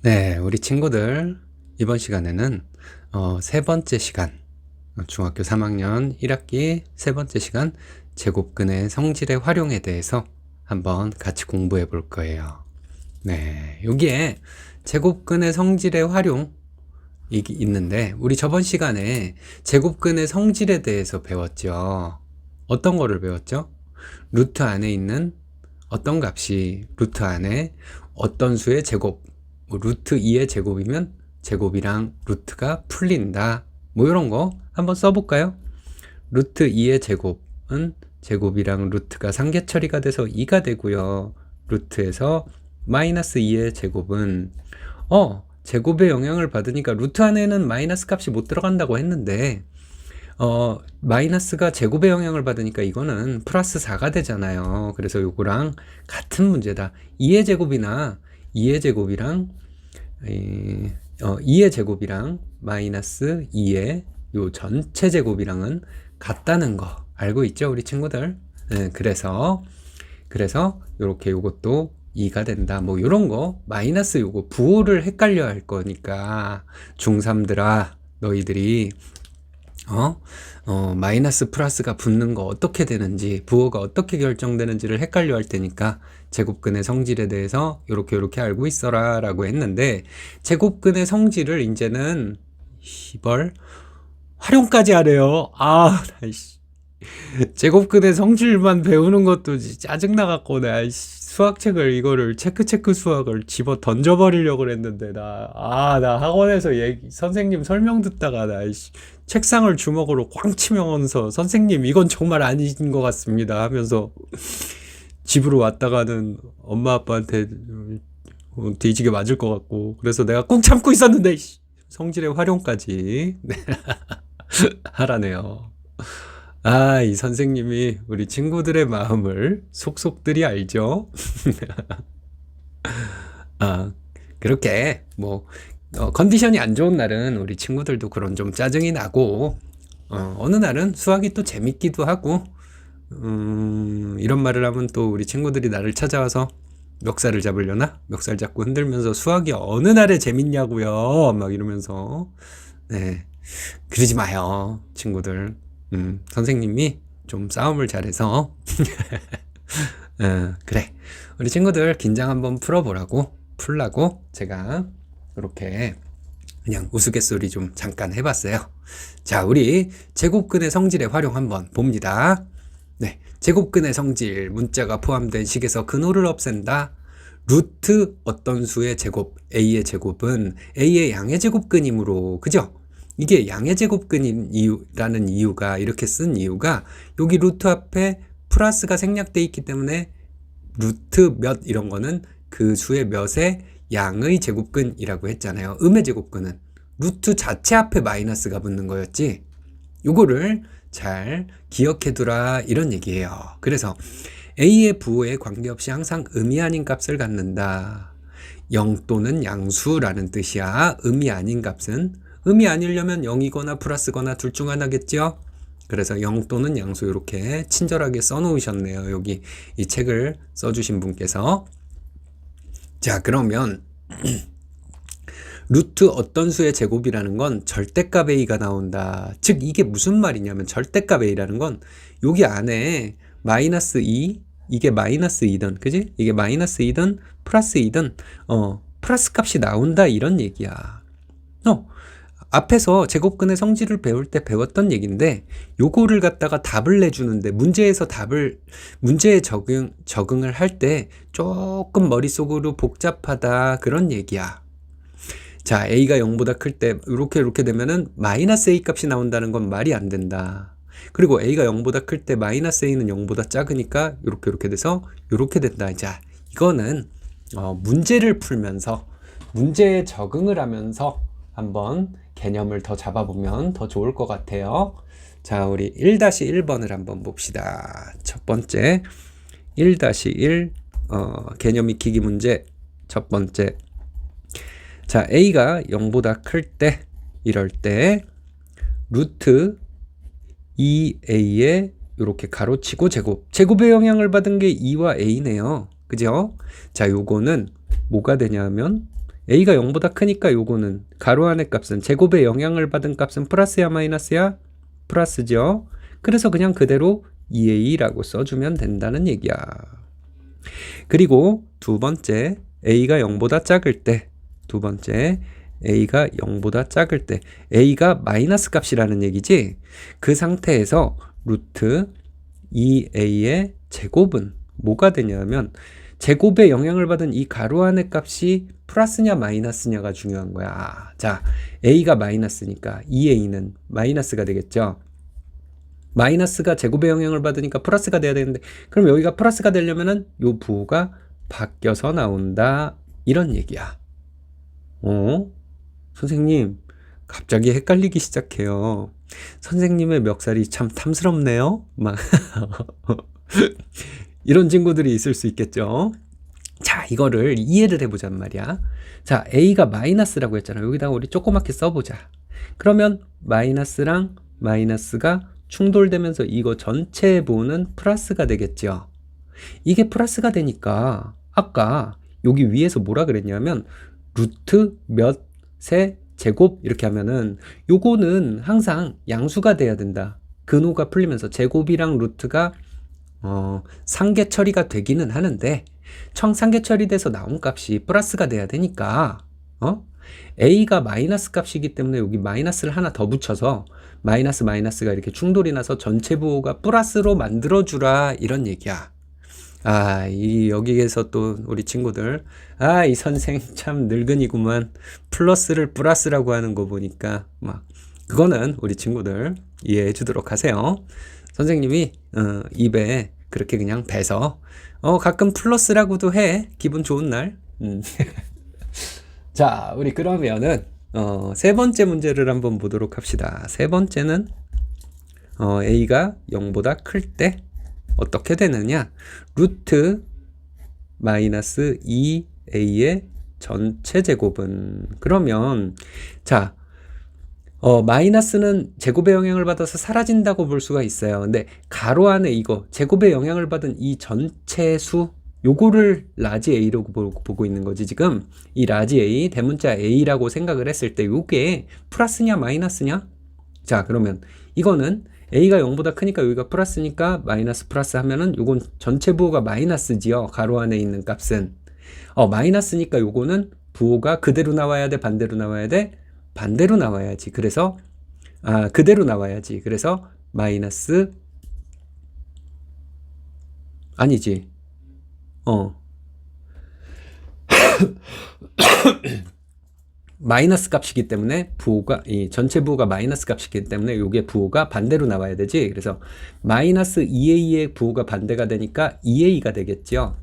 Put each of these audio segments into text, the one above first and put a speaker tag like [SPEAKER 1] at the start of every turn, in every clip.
[SPEAKER 1] 네, 우리 친구들, 이번 시간에는 세 번째 시간, 중학교 3학년 1학기 세 번째 시간 제곱근의 성질의 활용에 대해서 한번 같이 공부해 볼 거예요. 네, 여기에 제곱근의 성질의 활용이 있는데, 우리 저번 시간에 제곱근의 성질에 대해서 배웠죠. 어떤 거를 배웠죠? 루트 안에 있는 어떤 값이 루트 안에 어떤 수의 제곱, 뭐 루트 2의 제곱이면 제곱이랑 루트가 풀린다. 뭐 이런 거 한번 써볼까요? 루트 2의 제곱은 제곱이랑 루트가 상계 처리가 돼서 2가 되고요. 루트에서 마이너스 2의 제곱은 제곱의 영향을 받으니까 루트 안에는 마이너스 값이 못 들어간다고 했는데 마이너스가 제곱의 영향을 받으니까 이거는 플러스 4가 되잖아요. 그래서 요거랑 같은 문제다. 2의 제곱이나 2의 제곱이랑 2의 제곱이랑 마이너스 2의 요 전체 제곱이랑은 같다는 거 알고 있죠, 우리 친구들? 네, 그래서 요렇게 요것도 2가 된다. 뭐 요런 거 마이너스 요거 부호를 헷갈려 할 거니까 중3들아 너희들이 마이너스 플러스가 붙는 거 어떻게 되는지, 부호가 어떻게 결정되는지를 헷갈려 할 테니까 제곱근의 성질에 대해서 요렇게 알고 있어라 라고 했는데, 제곱근의 성질을 이제는 활용까지 하래요. 제곱근의 성질만 배우는 것도 짜증나갖고 나 수학책을 이거를 체크 수학을 집어 던져버리려고 그랬는데 나 학원에서 선생님 설명 듣다가 책상을 주먹으로 꽝 치면서 선생님 이건 정말 아닌 것 같습니다 하면서 집으로 왔다가는 엄마 아빠한테 뒤지게 맞을 것 같고, 그래서 내가 꾹 참고 있었는데 성질의 활용까지 하라네요. 이 선생님이 우리 친구들의 마음을 속속들이 알죠? 그렇게 컨디션이 안 좋은 날은 우리 친구들도 그런 좀 짜증이 나고, 어느 날은 수학이 또 재밌기도 하고, 이런 말을 하면 또 우리 친구들이 나를 찾아와서 멱살을 잡으려나? 멱살 잡고 흔들면서 수학이 어느 날에 재밌냐고요? 막 이러면서. 네, 그러지 마요, 친구들. 선생님이 좀 싸움을 잘해서 그래, 우리 친구들 긴장 한번 풀라고 제가 이렇게 그냥 우스갯소리 좀 잠깐 해봤어요. 자, 우리 제곱근의 성질의 활용 한번 봅니다. 네, 제곱근의 성질, 문자가 포함된 식에서 근호를 없앤다. 루트 어떤 수의 제곱, a의 제곱은 a의 양의 제곱근이므로, 그죠? 이게 양의 제곱근이라는 이유가, 이렇게 쓴 이유가 여기 루트 앞에 플러스가 생략돼 있기 때문에 루트 몇 이런 거는 그 수의 몇의 양의 제곱근이라고 했잖아요. 음의 제곱근은 루트 자체 앞에 마이너스가 붙는 거였지. 요거를 잘 기억해 두라 이런 얘기예요. 그래서 a의 부호에 관계없이 항상 음이 아닌 값을 갖는다. 0 또는 양수라는 뜻이야. 음이 아닌 값은. 음이 아니려면 0이거나 플러스거나 둘 중 하나겠죠? 그래서 0 또는 양수 이렇게 친절하게 써놓으셨네요. 여기 이 책을 써주신 분께서. 자, 그러면 루트 어떤 수의 제곱이라는 건 절대값 a가 나온다. 즉 이게 무슨 말이냐면, 절대값 a라는 건 여기 안에 마이너스 2, 이게 마이너스 2든, 그지? 이게 마이너스 2든 플러스 2든 플러스 값이 나온다 이런 얘기야. 앞에서 제곱근의 성질을 배울 때 배웠던 얘기인데, 요거를 갖다가 답을 내주는데 문제에 적응을 할 때 조금 머릿속으로 복잡하다 그런 얘기야. 자, a가 0보다 클 때 이렇게 되면은 마이너스 a 값이 나온다는 건 말이 안 된다. 그리고 a가 0보다 클 때 마이너스 a는 0보다 작으니까 이렇게 돼서 이렇게 된다. 자, 이거는 문제를 풀면서 문제에 적응을 하면서 한번 개념을 더 잡아보면 더 좋을 것 같아요. 자, 우리 1-1번을 한번 봅시다. 첫 번째 1-1 개념 익히기 문제 첫 번째. 자, a가 0보다 클 때, 이럴 때 루트 2a에 이렇게 가로치고 제곱의 영향을 받은 게 2와 a네요. 그죠? 자, 요거는 뭐가 되냐면 A가 0보다 크니까 요거는 가로 안의 값은 제곱의 영향을 받은 값은 플러스야 마이너스야? 플러스죠. 그래서 그냥 그대로 2A라고 써주면 된다는 얘기야. 그리고 두 번째, A가 0보다 작을 때, 두 번째, A가 0보다 작을 때, A가 마이너스 값이라는 얘기지? 그 상태에서 루트 2A의 제곱은 뭐가 되냐면, 제곱의 영향을 받은 이 가로 안의 값이 플러스냐 마이너스냐가 중요한 거야. 자, A가 마이너스니까 2A는 마이너스가 되겠죠. 마이너스가 제곱의 영향을 받으니까 플러스가 돼야 되는데, 그럼 여기가 플러스가 되려면은 요 부호가 바뀌어서 나온다. 이런 얘기야. 선생님, 갑자기 헷갈리기 시작해요. 선생님의 멱살이 참 탐스럽네요. 막 이런 친구들이 있을 수 있겠죠. 자, 이거를 이해를 해보잔 말이야. 자, A가 마이너스라고 했잖아. 여기다가 우리 조그맣게 써보자. 그러면 마이너스랑 마이너스가 충돌되면서 이거 전체 부호는 플러스가 되겠죠. 이게 플러스가 되니까 아까 여기 위에서 뭐라 그랬냐면 루트 몇의 제곱 이렇게 하면은 요거는 항상 양수가 돼야 된다. 근호가 풀리면서 제곱이랑 루트가 상계 처리가 되기는 하는데 상계 처리돼서 나온 값이 플러스가 돼야 되니까 A가 마이너스 값이기 때문에 여기 마이너스를 하나 더 붙여서 마이너스가 이렇게 충돌이 나서 전체 부호가 플러스로 만들어주라 이런 얘기야. 여기에서 또 우리 친구들 이 선생 참 늙은이구만. 플러스를 플러스라고 하는 거 보니까 막 그거는 우리 친구들 이해해 주도록 하세요. 선생님이 입에 그렇게 그냥 배서 가끔 플러스라고도 해. 기분 좋은 날. 자, 우리 그러면은 세 번째 문제를 한번 보도록 합시다. 세 번째는 A가 0보다 클 때 어떻게 되느냐? 루트 마이너스 2A의 전체 제곱은 그러면 자 마이너스는 제곱의 영향을 받아서 사라진다고 볼 수가 있어요. 근데 가로 안에 이거 제곱의 영향을 받은 이 전체 수 요거를 라지 A라고 보고 있는 거지. 지금 이 라지 A 대문자 A라고 생각을 했을 때 요게 플러스냐 마이너스냐? 자, 그러면 이거는 A가 0보다 크니까 여기가 플러스니까 마이너스 플러스 하면은 요건 전체 부호가 마이너스지요. 가로 안에 있는 값은 마이너스니까 요거는 부호가 그대로 나와야 돼, 반대로 나와야 돼? 반대로 나와야지. 그래서 그대로 나와야지. 그래서 마이너스 아니지. 마이너스 값이기 때문에 부호가 이 전체 부호가 마이너스 값이기 때문에 요게 부호가 반대로 나와야 되지. 그래서 마이너스 2A의 부호가 반대가 되니까 2A가 되겠죠.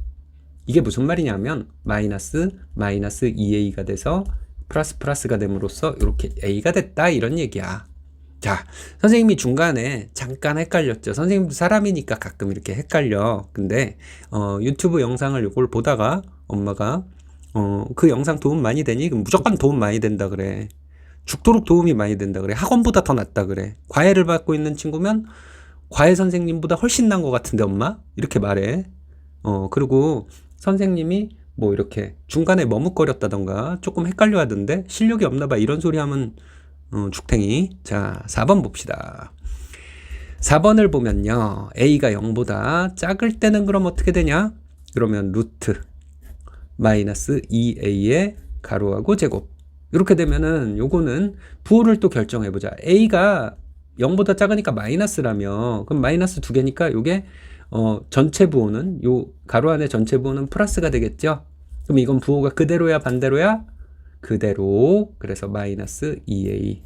[SPEAKER 1] 이게 무슨 말이냐면 마이너스 2A가 돼서 플러스가 됨으로써 이렇게 A가 됐다 이런 얘기야. 자, 선생님이 중간에 잠깐 헷갈렸죠. 선생님도 사람이니까 가끔 이렇게 헷갈려. 근데 유튜브 영상을 이걸 보다가 엄마가 그 영상 도움 많이 되니? 그럼 무조건 도움 많이 된다 그래. 죽도록 도움이 많이 된다 그래. 학원보다 더 낫다 그래. 과외를 받고 있는 친구면 과외 선생님보다 훨씬 나은 것 같은데 엄마? 이렇게 말해. 그리고 선생님이 뭐 이렇게 중간에 머뭇거렸다던가 조금 헷갈려 하던데 실력이 없나 봐 이런 소리 하면 죽탱이. 자, 4번 봅시다. 4번을 보면요. A가 0보다 작을 때는 그럼 어떻게 되냐? 그러면 루트 마이너스 2A의 가로하고 제곱. 이렇게 되면은 요거는 부호를 또 결정해보자. A가 0보다 작으니까 마이너스라며. 그럼 마이너스 두 개니까 요게 전체 부호는 요 가로 안에 전체 부호는 플러스가 되겠죠. 그럼 이건 부호가 그대로야 반대로야? 그대로. 그래서 마이너스 2A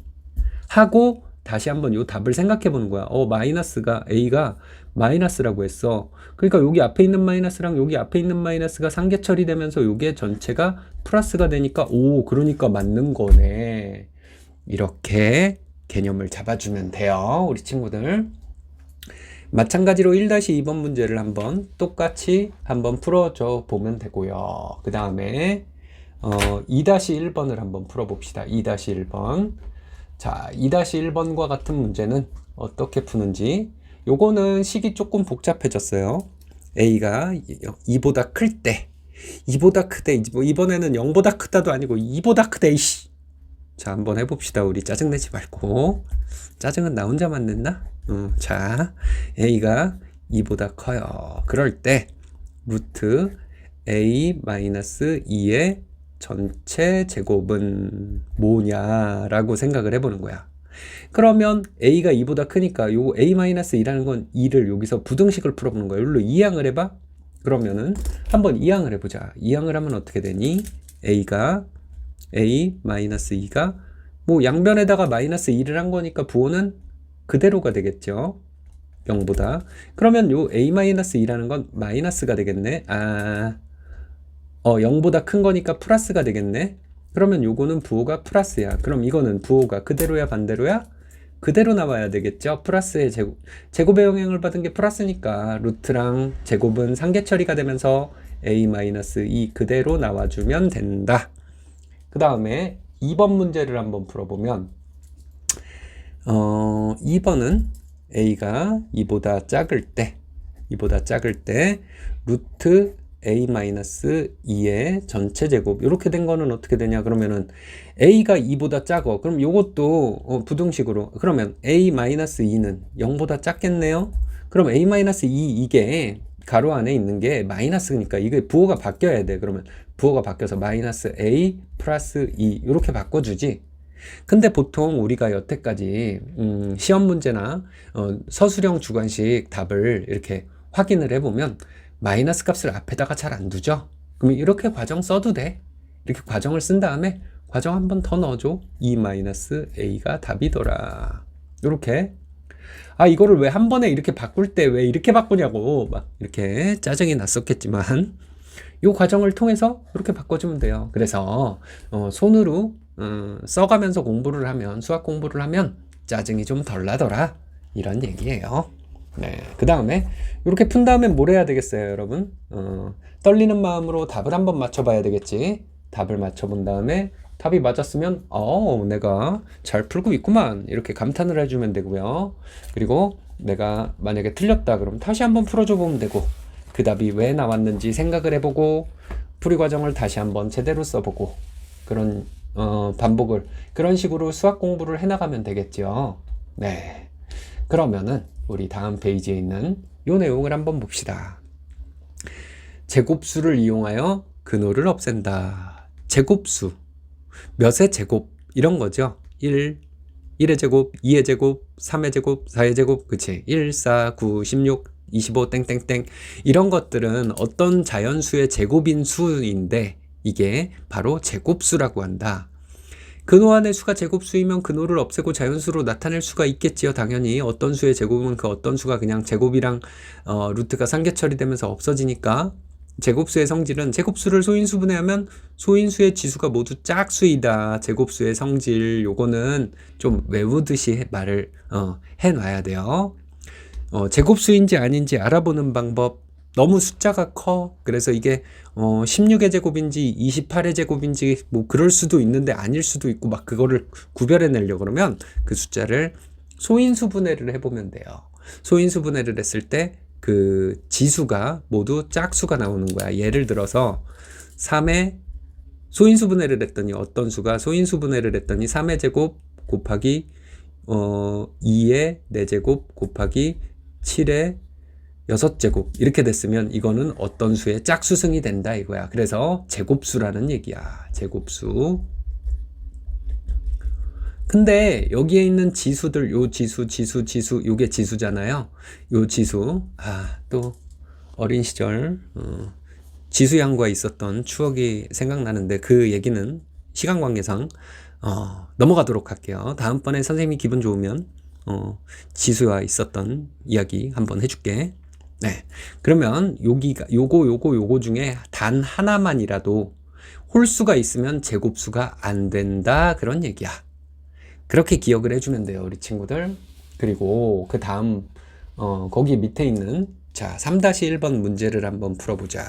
[SPEAKER 1] 하고 다시 한번 요 답을 생각해 보는 거야. 마이너스가 A가 마이너스라고 했어. 그러니까 여기 앞에 있는 마이너스랑 여기 앞에 있는 마이너스가 상계 처리되면서 요게 전체가 플러스가 되니까 그러니까 맞는 거네. 이렇게 개념을 잡아주면 돼요. 우리 친구들. 마찬가지로 1-2번 문제를 한번 똑같이 한번 풀어줘 보면 되고요. 그 다음에 2-1번을 한번 풀어봅시다. 2-1번. 자, 2-1번과 같은 문제는 어떻게 푸는지. 요거는 식이 조금 복잡해졌어요. A가 2보다 클 때. 2보다 크대. 뭐 이번에는 0보다 크다도 아니고 2보다 크대. 이씨. 자, 한번 해봅시다. 우리 짜증내지 말고. 짜증은 나 혼자만 냈나? 자, a가 2보다 커요. 그럴 때 루트 a-2의 전체 제곱은 뭐냐라고 생각을 해보는 거야. 그러면 a가 2보다 크니까 요 a-2라는 건 2를 여기서 부등식을 풀어보는 거야. 여기로 이항을 해봐. 그러면은 한번 이항을 해보자. 이항을 하면 어떻게 되니? a가 a-2가 뭐 양변에다가 마이너스 2를 한 거니까 부호는 그대로가 되겠죠. 0보다. 그러면 요 a-2라는 건 마이너스가 되겠네. 0보다 큰 거니까 플러스가 되겠네. 그러면 요거는 부호가 플러스야. 그럼 이거는 부호가 그대로야 반대로야? 그대로 나와야 되겠죠. 플러스의 제곱의 영향을 받은 게 플러스니까 루트랑 제곱은 상계 처리가 되면서 a-2 그대로 나와주면 된다. 그 다음에 2번 문제를 한번 풀어보면 2번은 a가 2보다 작을 때 루트 a-2의 전체 제곱 이렇게 된 거는 어떻게 되냐? 그러면은 a가 2보다 작어. 그럼 요것도 부등식으로 그러면 a-2는 0보다 작겠네요. 그럼 a-2 이게 가로 안에 있는 게 마이너스니까 이게 부호가 바뀌어야 돼. 그러면 부호가 바뀌어서 마이너스 a 플러스 2 이렇게 바꿔주지. 근데 보통 우리가 여태까지 시험 문제나 서술형 주관식 답을 이렇게 확인을 해보면 마이너스 값을 앞에다가 잘 안 두죠. 그럼 이렇게 과정 써도 돼. 이렇게 과정을 쓴 다음에 과정 한 번 더 넣어줘. 2-a가 답이더라. 이렇게. 이거를 왜 한 번에 이렇게 바꿀 때 왜 이렇게 바꾸냐고 막 이렇게 짜증이 났었겠지만 이 과정을 통해서 이렇게 바꿔주면 돼요. 그래서 손으로 써가면서 공부를 하면 수학 공부를 하면 짜증이 좀 덜 나더라. 이런 얘기예요. 네, 그 다음에 이렇게 푼 다음에 뭘 해야 되겠어요, 여러분? 떨리는 마음으로 답을 한번 맞춰봐야 되겠지. 답을 맞춰본 다음에 답이 맞았으면 내가 잘 풀고 있구만 이렇게 감탄을 해주면 되고요. 그리고 내가 만약에 틀렸다 그럼 다시 한번 풀어줘 보면 되고 그 답이 왜 나왔는지 생각을 해보고 풀이 과정을 다시 한번 제대로 써보고 그런 반복을 그런 식으로 수학 공부를 해나가면 되겠죠. 네, 그러면은 우리 다음 페이지에 있는 요 내용을 한번 봅시다. 제곱수를 이용하여 근호를 없앤다. 제곱수 몇의 제곱 이런 거죠. 1의 제곱, 2의 제곱, 3의 제곱, 4의 제곱, 그치? 1, 4, 9, 16, 25, 땡땡땡 이런 것들은 어떤 자연수의 제곱인 수인데 이게 바로 제곱수라고 한다. 근호 안의 수가 제곱수이면 근호를 없애고 자연수로 나타낼 수가 있겠지요. 당연히 어떤 수의 제곱은 그 어떤 수가 그냥 제곱이랑 루트가 상계 처리되면서 없어지니까 제곱수의 성질은 제곱수를 소인수분해하면 소인수의 지수가 모두 짝수이다. 제곱수의 성질 요거는 좀 외우듯이 말을 해놔야 돼요. 제곱수인지 아닌지 알아보는 방법 너무 숫자가 커. 그래서 이게 16의 제곱인지 28의 제곱인지 뭐 그럴 수도 있는데 아닐 수도 있고 막 그거를 구별해내려고 그러면 그 숫자를 소인수분해를 해보면 돼요. 소인수분해를 했을 때 그 지수가 모두 짝수가 나오는 거야. 예를 들어서 3의 소인수분해를 했더니 어떤 수가 소인수분해를 했더니 3의 제곱 곱하기 2의 4제곱 곱하기 7의 6제곱 이렇게 됐으면 이거는 어떤 수의 짝수승이 된다 이거야. 그래서 제곱수라는 얘기야. 제곱수. 근데 여기에 있는 지수들 요 지수 요게 지수잖아요. 요 지수 또 어린 시절 지수양과 있었던 추억이 생각나는데 그 얘기는 시간 관계상 넘어가도록 할게요. 다음번에 선생님이 기분 좋으면 지수와 있었던 이야기 한번 해줄게. 네, 그러면 여기가 요거 중에 단 하나만이라도 홀수가 있으면 제곱수가 안 된다 그런 얘기야. 그렇게 기억을 해주면 돼요, 우리 친구들. 그리고 그 다음 거기 밑에 있는 자 3-1번 문제를 한번 풀어보자.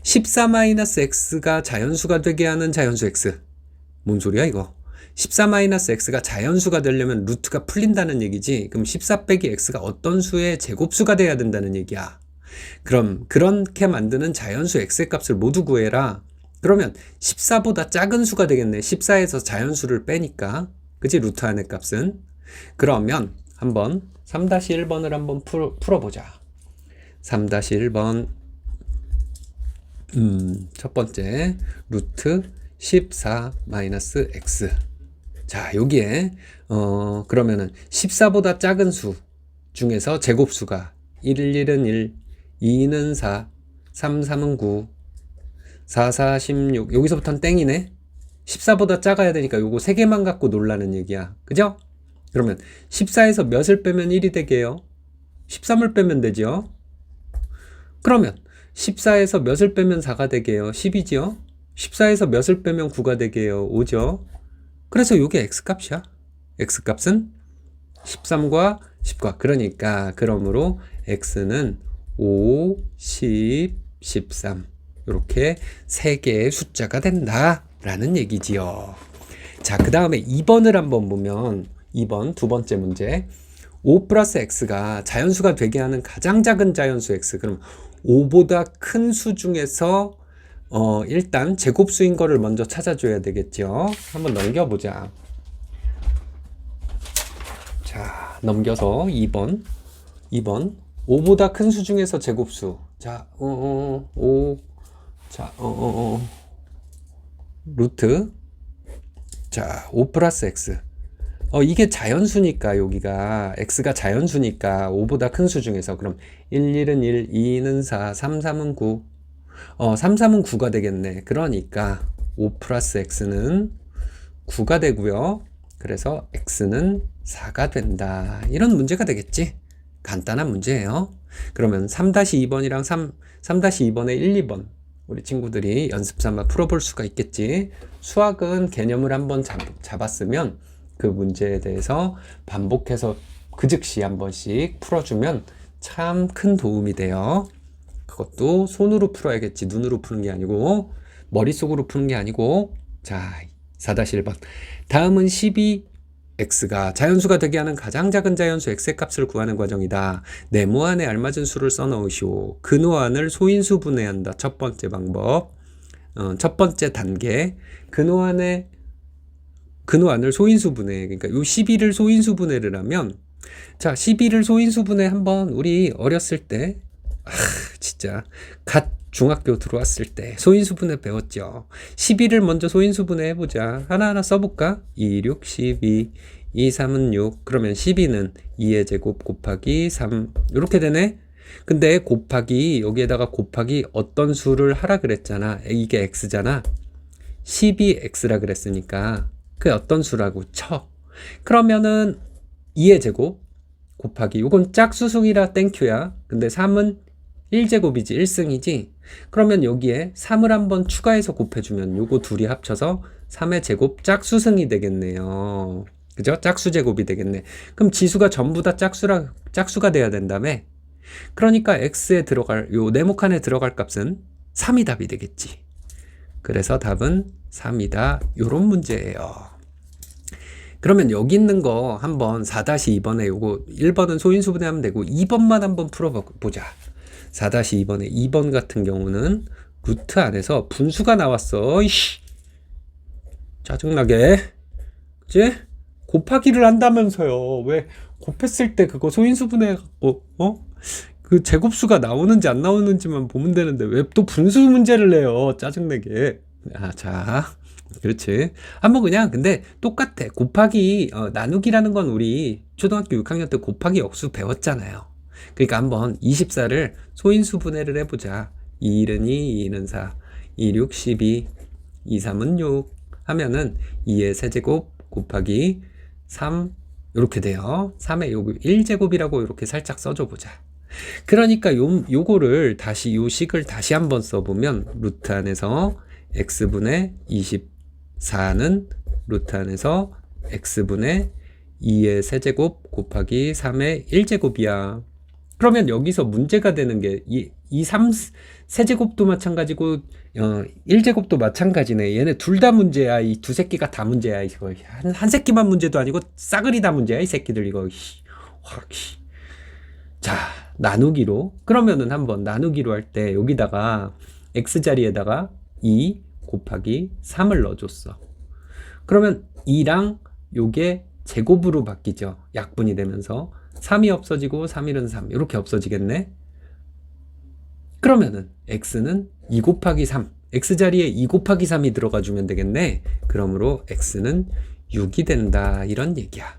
[SPEAKER 1] 14-x가 자연수가 되게 하는 자연수 x. 뭔 소리야 이거? 14-x가 자연수가 되려면 루트가 풀린다는 얘기지. 그럼 14 빼기 x가 어떤 수의 제곱수가 돼야 된다는 얘기야. 그럼 그렇게 만드는 자연수 x의 값을 모두 구해라. 그러면 14보다 작은 수가 되겠네. 14에서 자연수를 빼니까. 그치? 루트 안의 값은. 그러면 한번 3-1번을 한번 풀어보자. 3-1번 첫 번째 루트 14 마이너스 x. 자, 여기에 그러면은 14보다 작은 수 중에서 제곱수가 1은 1, 2는 4, 3, 3은 9, 4, 4, 16. 여기서부터는 땡이네. 14보다 작아야 되니까 요거 3개만 갖고 놀라는 얘기야. 그죠? 그러면 14에서 몇을 빼면 1이 되게요? 13을 빼면 되죠? 그러면 14에서 몇을 빼면 4가 되게요? 10이죠? 14에서 몇을 빼면 9가 되게요? 5죠? 그래서 요게 x값이야. x값은 13과 10과. 그러니까 그러므로 x는 5, 10, 13 이렇게 3개의 숫자가 된다 라는 얘기지요. 자, 그 다음에 2번을 한번 보면 2번 두 번째 문제 5 플러스 x가 자연수가 되게 하는 가장 작은 자연수 x. 그럼 5보다 큰 수 중에서 일단 제곱수인 거를 먼저 찾아줘야 되겠죠. 한번 넘겨보자. 자, 넘겨서 2번 5보다 큰 수 중에서 제곱수. 자, 5 자, 루트 자, 5 플러스 x. 이게 자연수니까 여기가 x가 자연수니까 5보다 큰 수 중에서 그럼 1, 1은 1, 2는 4, 3, 3은 9. 3, 3은 9가 되겠네. 그러니까 5 플러스 x는 9가 되고요. 그래서 x는 4가 된다. 이런 문제가 되겠지. 간단한 문제예요. 그러면 3-2번이랑 3-2번의 1, 2번 우리 친구들이 연습 삼아 풀어볼 수가 있겠지. 수학은 개념을 한번 잡았으면 그 문제에 대해서 반복해서 그 즉시 한 번씩 풀어주면 참 큰 도움이 돼요. 그것도 손으로 풀어야겠지. 눈으로 푸는 게 아니고 머릿속으로 푸는 게 아니고. 자, 4-1번 다음은 12x가 자연수가 되게 하는 가장 작은 자연수 x의 값을 구하는 과정이다. 네모안에 알맞은 수를 써넣으시오. 근호안을 소인수 분해한다. 첫 번째 방법. 첫 번째 단계. 근호안을 소인수 분해. 그러니까 요 12를 소인수 분해를 하면, 자, 12를 소인수 분해 한번 우리 어렸을 때, 진짜 갓 중학교 들어왔을 때 소인수 분해 배웠죠. 12를 먼저 소인수 분해 해보자. 하나하나 써볼까? 2, 6, 12, 2, 3은 6. 그러면 12는 2의 제곱 곱하기 3 이렇게 되네. 근데 곱하기 여기에다가 곱하기 어떤 수를 하라 그랬잖아. 이게 x잖아. 12x라 그랬으니까 그게 어떤 수라고 쳐. 그러면은 2의 제곱 곱하기 요건 짝수승이라 땡큐야. 근데 3은 1제곱이지 1승이지. 그러면 여기에 3을 한번 추가해서 곱해주면 요거 둘이 합쳐서 3의 제곱 짝수승이 되겠네요. 그죠? 짝수제곱이 되겠네. 그럼 지수가 전부 다 짝수가 돼야 된다며. 그러니까 x에 들어갈 요 네모칸에 들어갈 값은 3이 답이 되겠지. 그래서 답은 3이다. 요런 문제예요. 그러면 여기 있는 거 한번 4-2번에 요거 1번은 소인수 분해하면 되고 2번만 한번 풀어보자. 4-2번에 2번 같은 경우는 루트 안에서 분수가 나왔어. 이씨. 짜증나게. 그치? 곱하기를 한다면서요. 왜 곱했을 때 그거 소인수 분해해갖고 그 제곱수가 나오는지 안 나오는지만 보면 되는데 왜 또 분수 문제를 내요. 짜증내게. 자, 그렇지. 한번 그냥 근데 똑같아. 곱하기 나누기라는 건 우리 초등학교 6학년 때 곱하기 역수 배웠잖아요. 그러니까 한번 24를 소인수 분해를 해보자. 2는 2, 2는 4, 2, 6, 12, 2, 3은 6 하면은 2의 세제곱 곱하기 3 이렇게 돼요. 3의 요 1제곱이라고 이렇게 살짝 써줘 보자. 그러니까 요거를 다시 요 식을 다시 한번 써보면 루트 안에서 x분의 24는 루트 안에서 x분의 2의 세제곱 곱하기 3의 1제곱이야. 그러면 여기서 문제가 되는 게 이 3 세제곱도 마찬가지고 1제곱도 마찬가지네. 얘네 둘 다 문제야. 이 두 새끼가 다 문제야. 이거 한 새끼만 문제도 아니고 싸그리 다 문제야. 이 새끼들 이거 확. 자, 나누기로. 그러면은 한번 나누기로 할 때 여기다가 x자리에다가 2 곱하기 3을 넣어줬어. 그러면 2랑 요게 제곱으로 바뀌죠. 약분이 되면서 3이 없어지고 3일은 3 이렇게 없어지겠네. 그러면은 x는 2 곱하기 3 x자리에 2 곱하기 3이 들어가 주면 되겠네. 그러므로 x는 6이 된다 이런 얘기야.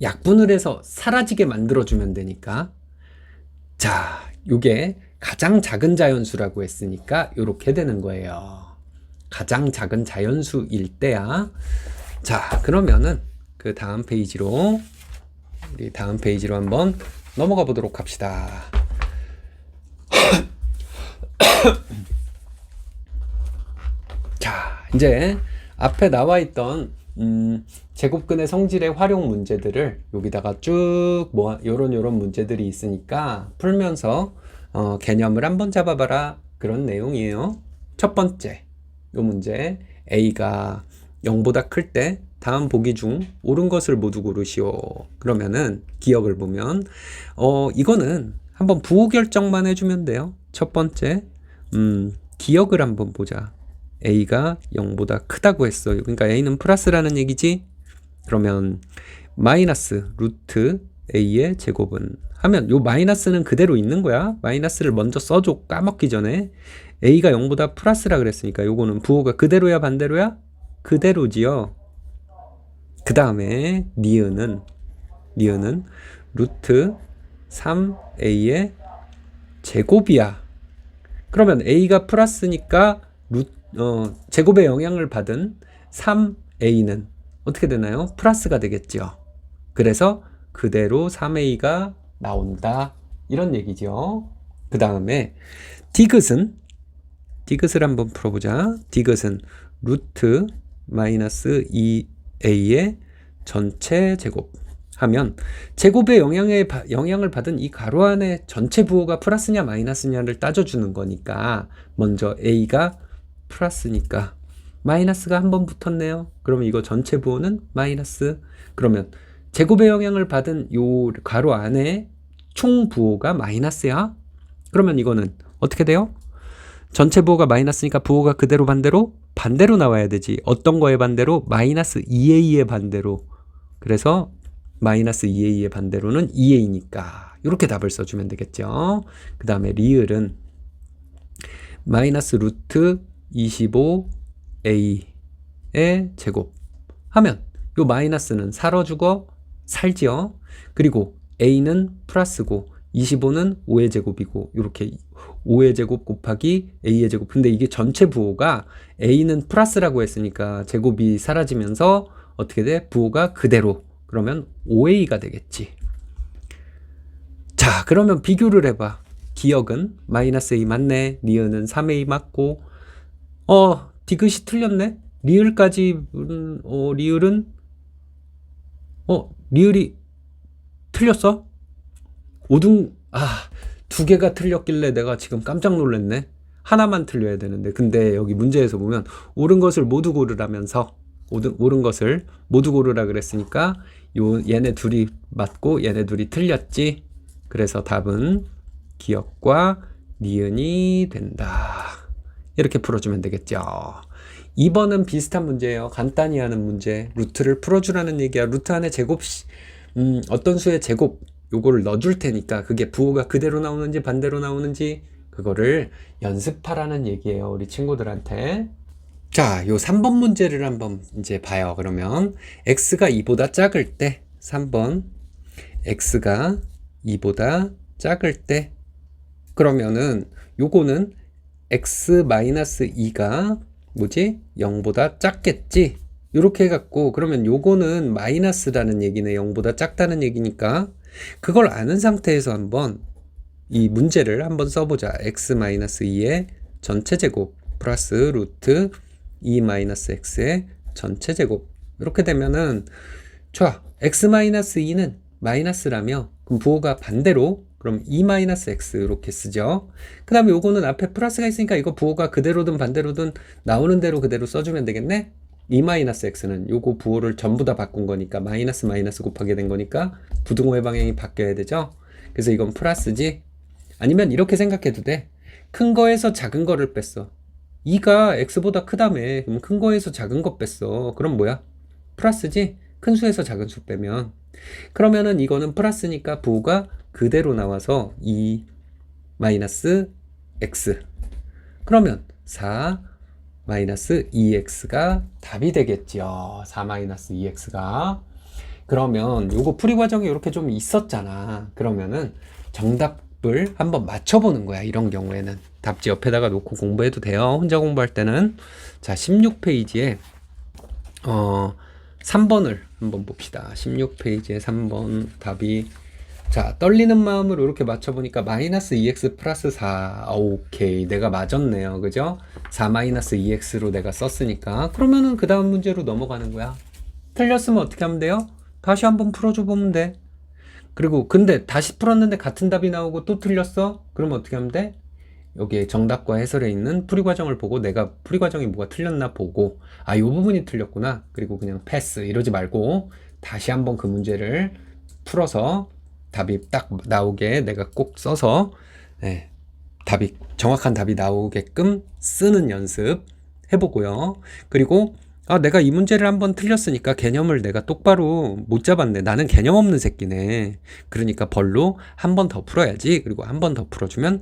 [SPEAKER 1] 약분을 해서 사라지게 만들어주면 되니까. 자, 요게 가장 작은 자연수라고 했으니까 요렇게 되는 거예요. 가장 작은 자연수일 때야. 자, 그러면은 그 다음 페이지로 우리 다음 페이지로 한번 넘어가 보도록 합시다. 자, 이제 앞에 나와 있던 제곱근의 성질의 활용 문제들을 여기다가 쭉 요런 문제들이 있으니까 풀면서 개념을 한번 잡아봐라 그런 내용이에요. 첫 번째 요 문제, A가 0보다 클 때 다음 보기 중 옳은 것을 모두 고르시오. 그러면은 기억을 보면 이거는 한번 부호 결정만 해주면 돼요. 첫 번째 기억을 한번 보자. A가 0보다 크다고 했어요. 그러니까 A는 플러스라는 얘기지. 그러면 마이너스 루트 A의 제곱은 하면 요 마이너스는 그대로 있는 거야. 마이너스를 먼저 써줘. 까먹기 전에. A가 0보다 플러스라 그랬으니까 요거는 부호가 그대로야 반대로야? 그대로지요. 그 다음에 니은은 루트 3A의 제곱이야. 그러면 A가 플러스니까 제곱의 영향을 받은 3A는 어떻게 되나요? 플러스가 되겠죠. 그래서 그대로 3A가 나온다. 이런 얘기죠. 그 다음에 디귿을 한번 풀어보자. 디귿은 루트 마이너스 2A의 전체 제곱 하면 제곱의 영향을 받은 이 가로 안에 전체 부호가 플러스냐 마이너스냐를 따져주는 거니까 먼저 A가 플러스니까 마이너스가 한 번 붙었네요. 그러면 이거 전체 부호는 마이너스. 그러면 제곱의 영향을 받은 요 가로 안에 총 부호가 마이너스야. 그러면 이거는 어떻게 돼요? 전체 부호가 마이너스니까 부호가 그대로 반대로 나와야 되지. 어떤 거의 반대로? 마이너스 2A의 반대로. 그래서 마이너스 2A의 반대로는 2A니까 이렇게 답을 써주면 되겠죠. 그 다음에 리을은 마이너스 루트 25A의 제곱 하면 요 마이너스는 사러 죽어 살지요. 그리고 A는 플러스고 25는 5의 제곱이고 이렇게 5의 제곱 곱하기 A의 제곱. 근데 이게 전체 부호가 A는 플러스라고 했으니까 제곱이 사라지면서 어떻게 돼? 부호가 그대로. 그러면 5A가 되겠지. 자, 그러면 비교를 해봐. 기억은 마이너스 A 맞네. 리을은 3A 맞고 디귿이 틀렸네. 리을까지 리을은 리을이 틀렸어? 두 개가 틀렸길래 내가 지금 깜짝 놀랐네. 하나만 틀려야 되는데. 근데 여기 문제에서 보면 옳은 것을 모두 고르라면서 옳은 것을 모두 고르라 그랬으니까 얘네 둘이 맞고 얘네 둘이 틀렸지. 그래서 답은 기억과 니은이 된다. 이렇게 풀어주면 되겠죠. 2번은 비슷한 문제예요. 간단히 하는 문제. 루트를 풀어주라는 얘기야. 루트 안에 제곱 어떤 수의 제곱 요거를 넣어줄 테니까 그게 부호가 그대로 나오는지 반대로 나오는지 그거를 연습하라는 얘기예요. 우리 친구들한테. 자, 요 3번 문제를 한번 이제 봐요. 그러면 x가 2보다 작을 때 3번 x가 2보다 작을 때 그러면은 요거는 x-2가 뭐지? 0보다 작겠지? 요렇게 해갖고 그러면 요거는 마이너스라는 얘기네. 0보다 작다는 얘기니까 그걸 아는 상태에서 한번 이 문제를 한번 써보자. x-2의 전체 제곱 플러스 루트 2-x의 전체 제곱. 이렇게 되면은 좋아. x-2는 마이너스라며 그럼 부호가 반대로 그럼 2-x 이렇게 쓰죠. 그 다음에 요거는 앞에 플러스가 있으니까 이거 부호가 그대로든 반대로든 나오는 대로 그대로 써주면 되겠네. 2-x는 요거 부호를 전부 다 바꾼 거니까 마이너스 곱하게 된 거니까 부등호의 방향이 바뀌어야 되죠. 그래서 이건 플러스지. 아니면 이렇게 생각해도 돼. 큰 거에서 작은 거를 뺐어. 2가 x보다 크다며. 그럼 큰 거에서 작은 거 뺐어. 그럼 뭐야? 플러스지? 큰 수에서 작은 수 빼면. 그러면은 이거는 플러스니까 부호가 그대로 나와서 2 마이너스 x. 그러면 4 마이너스 2x가 답이 되겠죠. 4 마이너스 2x가. 그러면 요거 풀이 과정이 이렇게 좀 있었잖아. 그러면은 정답을 한번 맞춰보는 거야. 이런 경우에는 답지 옆에다가 놓고 공부해도 돼요. 혼자 공부할 때는. 자, 16페이지에 3번을 한번 봅시다. 16페이지에 3번 답이, 자, 떨리는 마음으로 이렇게 맞춰보니까 마이너스 2x 플러스 4. 오케이, 내가 맞았네요. 그죠? 4 마이너스 2x로 내가 썼으니까. 그러면은 그 다음 문제로 넘어가는 거야. 틀렸으면 어떻게 하면 돼요? 다시 한번 풀어줘 보면 돼. 그리고 근데 다시 풀었는데 같은 답이 나오고 또 틀렸어? 그러면 어떻게 하면 돼? 여기에 정답과 해설에 있는 풀이 과정을 보고 내가 풀이 과정이 뭐가 틀렸나 보고, 아, 요 부분이 틀렸구나. 그리고 그냥 패스 이러지 말고 다시 한번 그 문제를 풀어서 답이 딱 나오게 내가 꼭 써서, 네, 답이 정확한 답이 나오게끔 쓰는 연습 해보고요. 그리고 내가 이 문제를 한번 틀렸으니까 개념을 내가 똑바로 못 잡았네. 나는 개념 없는 새끼네. 그러니까 벌로 한 번 더 풀어야지. 그리고 한 번 더 풀어주면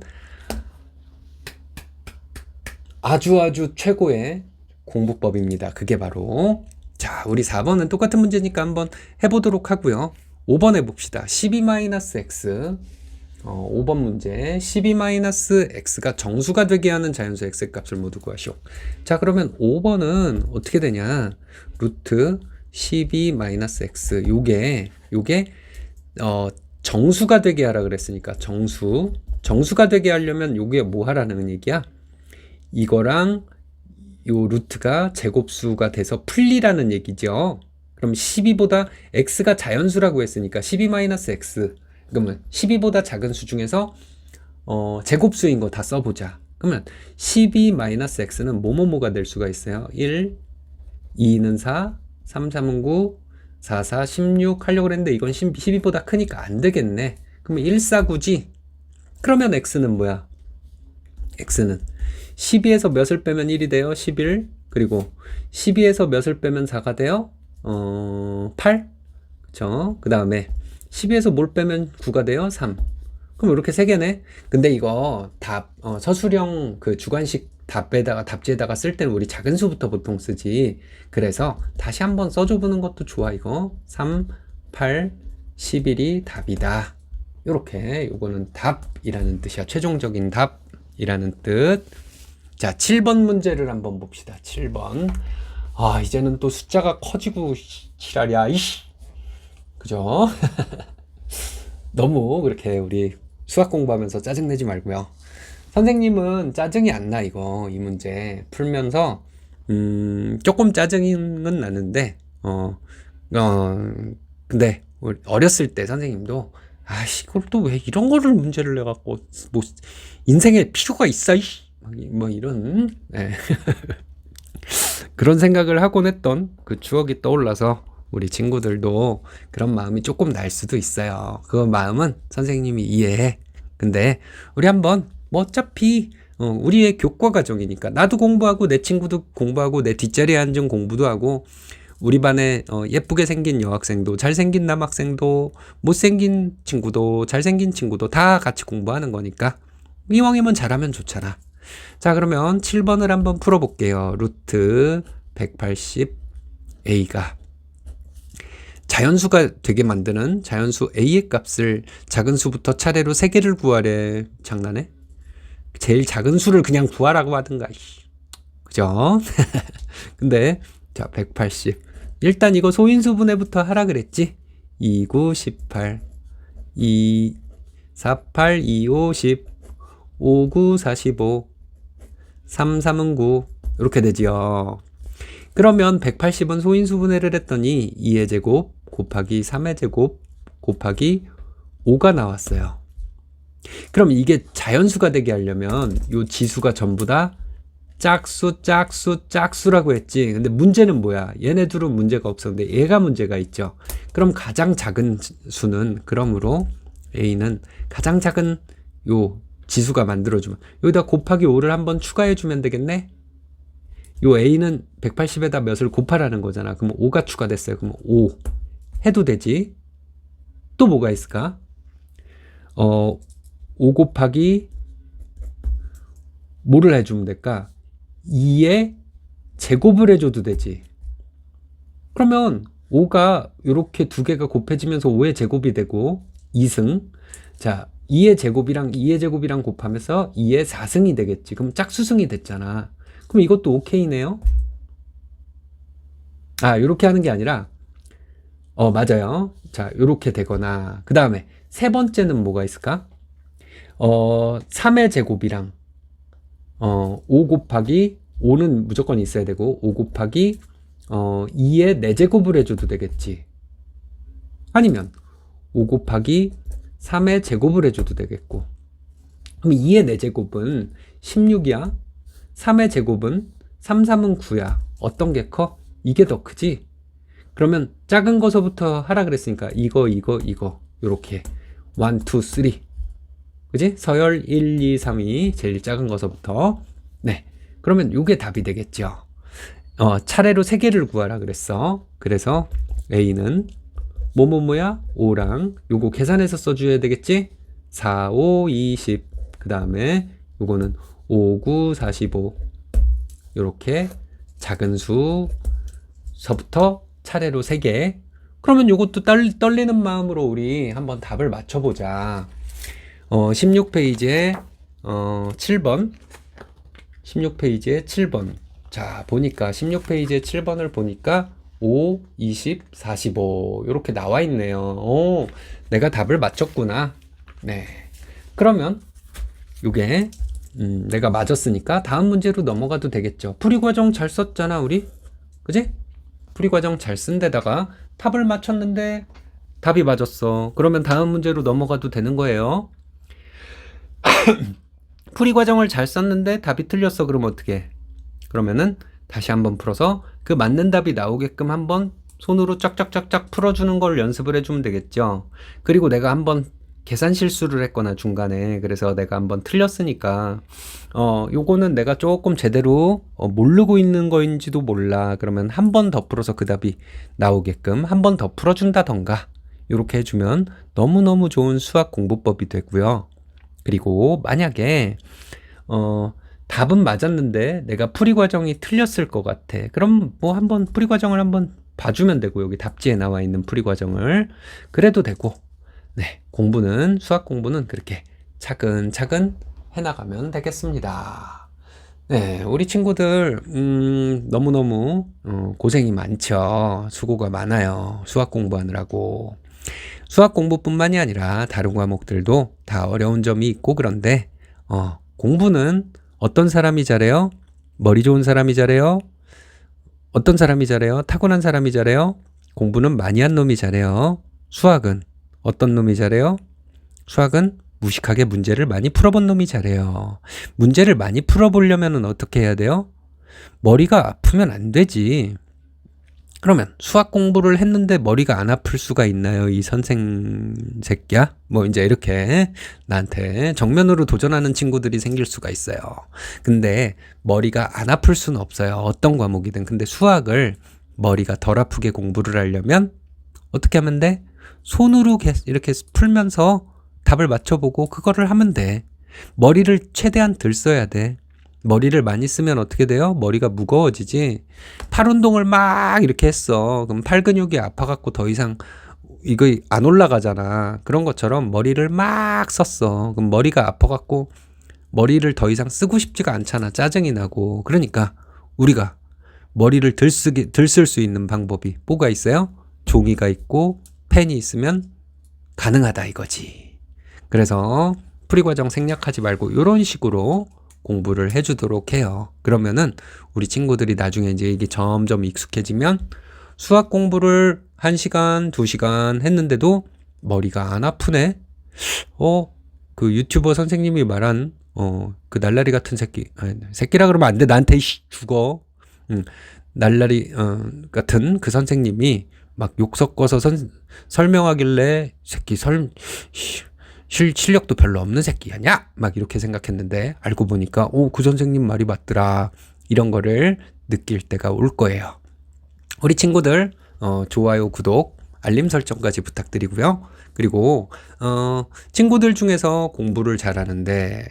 [SPEAKER 1] 아주 최고의 공부법입니다. 그게 바로, 자, 우리 4번은 똑같은 문제니까 한번 해보도록 하고요. 5번 해봅시다. 12-x. 5번 문제. 12-x가 정수가 되게 하는 자연수 x의 값을 모두 구하시오. 자, 그러면 5번은 어떻게 되냐? 루트 12-x. 요게 정수가 되게 하라 그랬으니까 정수가 되게 하려면 요게 뭐 하라는 얘기야? 이거랑 요 루트가 제곱수가 돼서 풀리라는 얘기죠. 그럼 12보다 x가 자연수라고 했으니까 12-x. 그러면 12보다 작은 수 중에서 제곱수인 거 다 써보자. 그러면 12-x는 뭐뭐뭐가 될 수가 있어요. 1, 2는 4, 3, 3은 9, 4, 4, 16 하려고 했는데 이건 12보다 크니까 안 되겠네. 그러면 1, 4, 9지. 그러면 x는 뭐야? x는 12에서 몇을 빼면 1이 돼요? 11. 그리고 12에서 몇을 빼면 4가 돼요? 8. 그쵸? 그 다음에 12에서 뭘 빼면 9가 돼요? 3. 그럼 이렇게 3개네? 근데 이거 답, 서술형 그 주관식 답지에다가 쓸 때는 우리 작은 수부터 보통 쓰지. 그래서 다시 한번 써줘 보는 것도 좋아, 이거. 3, 8, 11이 답이다. 요렇게, 요거는 답이라는 뜻이야. 최종적인 답이라는 뜻. 자, 7번 문제를 한번 봅시다. 7번. 이제는 또 숫자가 커지고, 지랄이야, 이씨. 그죠? 너무 그렇게 우리 수학 공부하면서 짜증내지 말고요. 선생님은 짜증이 안 나, 이 문제 풀면서 조금 짜증은 나는데 근데 어렸을 때 선생님도 이걸 또 왜 이런 거를 문제를 내갖고 뭐 인생에 필요가 있어, 뭐 이런 그런 생각을 하곤 했던 그 추억이 떠올라서 우리 친구들도 그런 마음이 조금 날 수도 있어요. 그 마음은 선생님이 이해해. 근데 우리 한번 뭐 어차피 우리의 교과 과정이니까 나도 공부하고 내 친구도 공부하고 내 뒷자리에 앉은 공부도 하고 우리 반에 예쁘게 생긴 여학생도 잘생긴 남학생도 못생긴 친구도 잘생긴 친구도 다 같이 공부하는 거니까 이왕이면 잘하면 좋잖아. 자, 그러면 7번을 한번 풀어볼게요. 루트 180a가 자연수가 되게 만드는 자연수 a의 값을 작은 수부터 차례로 3개를 구하래. 장난해? 제일 작은 수를 그냥 구하라고 하든가. 그죠? 근데 자, 180. 일단 이거 소인수분해부터 하라 그랬지? 2, 9, 18 2, 4, 8, 2, 5, 10 5, 9, 45 3, 3은 9 이렇게 되지요. 그러면 180은 소인수분해를 했더니 2의 제곱 곱하기 3의 제곱 곱하기 5가 나왔어요. 그럼 이게 자연수가 되게 하려면 이 지수가 전부 다 짝수라고 했지. 근데 문제는 뭐야? 얘네 둘은 문제가 없었는데 얘가 문제가 있죠. 그럼 가장 작은 수는 그러므로 A는 가장 작은 요 지수가 만들어주면 여기다 곱하기 5를 한번 추가해주면 되겠네. 요 A는 180에다 몇을 곱하라는 거잖아. 그럼 5가 추가됐어요. 그럼 5 해도 되지. 또 뭐가 있을까? 5 곱하기 뭐를 해주면 될까? 2의 제곱을 해줘도 되지. 그러면 5가 이렇게 두 개가 곱해지면서 5의 제곱이 되고 2승. 자, 2의 제곱이랑 2의 제곱이랑 곱하면서 2의 4승이 되겠지. 그럼 짝수승이 됐잖아. 그럼 이것도 오케이네요. 아, 이렇게 하는 게 아니라 맞아요. 자, 이렇게 되거나 그 다음에 세 번째는 뭐가 있을까? 3의 제곱이랑 5 곱하기 5는 무조건 있어야 되고 5 곱하기 2의 4제곱을 해줘도 되겠지. 아니면 5 곱하기 3의 제곱을 해줘도 되겠고. 그럼 2의 4제곱은 16이야. 3의 제곱은 3, 3은 9야. 어떤 게 커? 이게 더 크지? 그러면 작은 거서부터 하라 그랬으니까 이거 요렇게 1, 2, 3 그지? 서열 1, 2, 3이 제일 작은 거서부터. 네, 그러면 요게 답이 되겠죠. 차례로 3개를 구하라 그랬어. 그래서 A는 뭐야? 5랑 요거 계산해서 써줘야 되겠지? 4, 5, 20 그 다음에 요거는 5, 9, 45 요렇게 작은 수서부터 차례로 3개. 그러면 요것도 떨리는 마음으로 우리 한번 답을 맞춰보자. 16페이지에 7번 16페이지에 7번 자 보니까 16페이지에 7번을 보니까 5, 20, 45 이렇게 나와 있네요. 내가 답을 맞췄구나. 네, 그러면 요게 내가 맞았으니까 다음 문제로 넘어가도 되겠죠. 풀이과정 잘 썼잖아 우리, 그지? 풀이과정 잘 쓴 데다가 답을 맞췄는데 답이 맞았어. 그러면 다음 문제로 넘어가도 되는 거예요. 풀이 과정을 잘 썼는데 답이 틀렸어. 그럼 어떻게? 그러면은 다시 한번 풀어서 그 맞는 답이 나오게끔 한번 손으로 쫙쫙쫙쫙 풀어주는 걸 연습을 해주면 되겠죠. 그리고 내가 한번 계산 실수를 했거나 중간에 그래서 내가 한번 틀렸으니까 요거는 내가 조금 제대로 모르고 있는 거인지도 몰라. 그러면 한 번 더 풀어서 그 답이 나오게끔 한 번 더 풀어준다던가 요렇게 해주면 너무너무 좋은 수학 공부법이 되고요. 그리고 만약에 답은 맞았는데 내가 풀이 과정이 틀렸을 것 같아. 그럼 뭐 한번 풀이 과정을 한번 봐주면 되고 여기 답지에 나와 있는 풀이 과정을 그래도 되고. 네, 수학 공부는 그렇게 차근차근 해나가면 되겠습니다. 네, 우리 친구들 너무너무 고생이 많죠. 수고가 많아요. 수학 공부하느라고. 수학 공부뿐만이 아니라 다른 과목들도 다 어려운 점이 있고 그런데 공부는 어떤 사람이 잘해요? 머리 좋은 사람이 잘해요? 어떤 사람이 잘해요? 타고난 사람이 잘해요? 공부는 많이 한 놈이 잘해요. 수학은 어떤 놈이 잘해요? 수학은 무식하게 문제를 많이 풀어본 놈이 잘해요. 문제를 많이 풀어보려면 어떻게 해야 돼요? 머리가 아프면 안 되지. 그러면 수학 공부를 했는데 머리가 안 아플 수가 있나요? 이 선생 새끼야? 뭐 이제 이렇게 나한테 정면으로 도전하는 친구들이 생길 수가 있어요. 근데 머리가 안 아플 수는 없어요. 어떤 과목이든. 근데 수학을 머리가 덜 아프게 공부를 하려면 어떻게 하면 돼? 손으로 이렇게 풀면서 답을 맞춰보고 그거를 하면 돼. 머리를 최대한 덜 써야 돼. 머리를 많이 쓰면 어떻게 돼요? 머리가 무거워지지. 팔 운동을 막 이렇게 했어. 그럼 팔 근육이 아파갖고 더 이상 이거 안 올라가잖아. 그런 것처럼 머리를 막 썼어. 그럼 머리가 아파갖고 머리를 더 이상 쓰고 싶지가 않잖아. 짜증이 나고. 그러니까 우리가 머리를 덜 쓸 수 있는 방법이 뭐가 있어요? 종이가 있고 펜이 있으면 가능하다 이거지. 그래서 풀이과정 생략하지 말고 이런 식으로 공부를 해주도록 해요. 그러면은 우리 친구들이 나중에 이제 이게 점점 익숙해지면 수학 공부를 1시간, 2시간 했는데도 머리가 안 아프네? 그 유튜버 선생님이 말한 그 날라리 같은 새끼, 새끼라 그러면 안 돼. 나한테 죽어. 날라리 같은 그 선생님이 막 욕 섞어서 설명하길래 새끼 실력도 별로 없는 새끼 아니야? 막 이렇게 생각했는데 알고 보니까 그 선생님 말이 맞더라. 이런 거를 느낄 때가 올 거예요. 우리 친구들 좋아요, 구독, 알림 설정까지 부탁드리고요. 그리고 친구들 중에서 공부를 잘하는데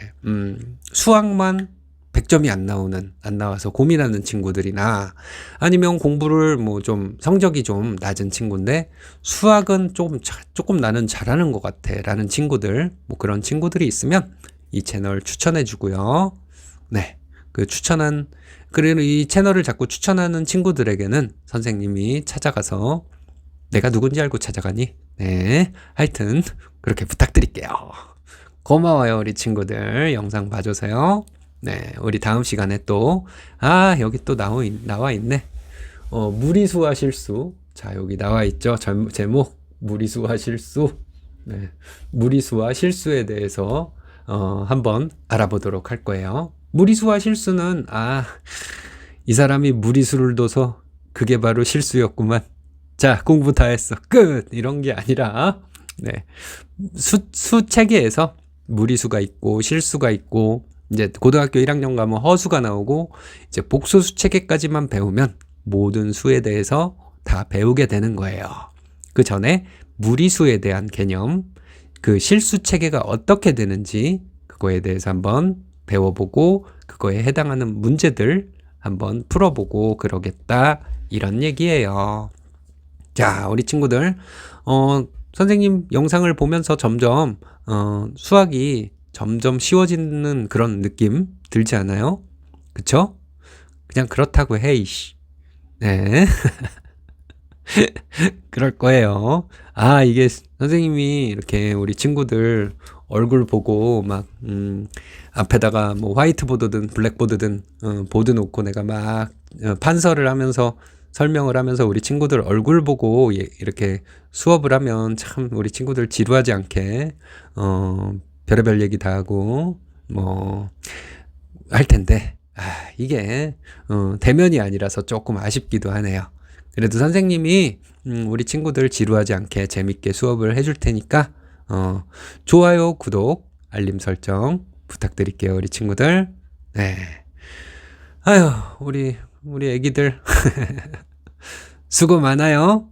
[SPEAKER 1] 수학만 100점이 안 나와서 고민하는 친구들이나 아니면 공부를 뭐 좀 성적이 좀 낮은 친구인데 수학은 조금 나는 잘하는 것 같아 라는 친구들, 뭐 그런 친구들이 있으면 이 채널 추천해 주고요. 네. 그리고 이 채널을 자꾸 추천하는 친구들에게는 선생님이 찾아가서 내가 누군지 알고 찾아가니? 네. 하여튼 그렇게 부탁드릴게요. 고마워요, 우리 친구들. 영상 봐줘서요. 네, 우리 다음 시간에 또, 여기 또 나와 있네. 무리수와 실수. 자, 여기 나와 있죠. 제목, 무리수와 실수. 네, 무리수와 실수에 대해서, 한번 알아보도록 할 거예요. 무리수와 실수는, 이 사람이 무리수를 둬서 그게 바로 실수였구만. 자, 공부 다 했어. 끝! 이런 게 아니라, 네, 수 체계에서 무리수가 있고, 실수가 있고, 이제 고등학교 1학년 가면 허수가 나오고 이제 복수수 체계까지만 배우면 모든 수에 대해서 다 배우게 되는 거예요. 그 전에 무리수에 대한 개념, 그 실수 체계가 어떻게 되는지 그거에 대해서 한번 배워보고 그거에 해당하는 문제들 한번 풀어보고 그러겠다, 이런 얘기예요. 자, 우리 친구들 선생님 영상을 보면서 점점 수학이 점점 쉬워지는 그런 느낌 들지 않아요? 그쵸? 그냥 그렇다고 해, 이씨. 네. 그럴 거예요. 이게 선생님이 이렇게 우리 친구들 얼굴 보고 막, 앞에다가 뭐 화이트보드든 블랙보드든, 보드 놓고 내가 막 판서를 하면서 설명을 하면서 우리 친구들 얼굴 보고 이렇게 수업을 하면 참 우리 친구들 지루하지 않게, 별의별 얘기 다 하고 뭐 할 텐데 이게 대면이 아니라서 조금 아쉽기도 하네요. 그래도 선생님이 우리 친구들 지루하지 않게 재밌게 수업을 해줄 테니까 좋아요, 구독, 알림 설정 부탁드릴게요, 우리 친구들. 네. 우리 애기들 수고 많아요.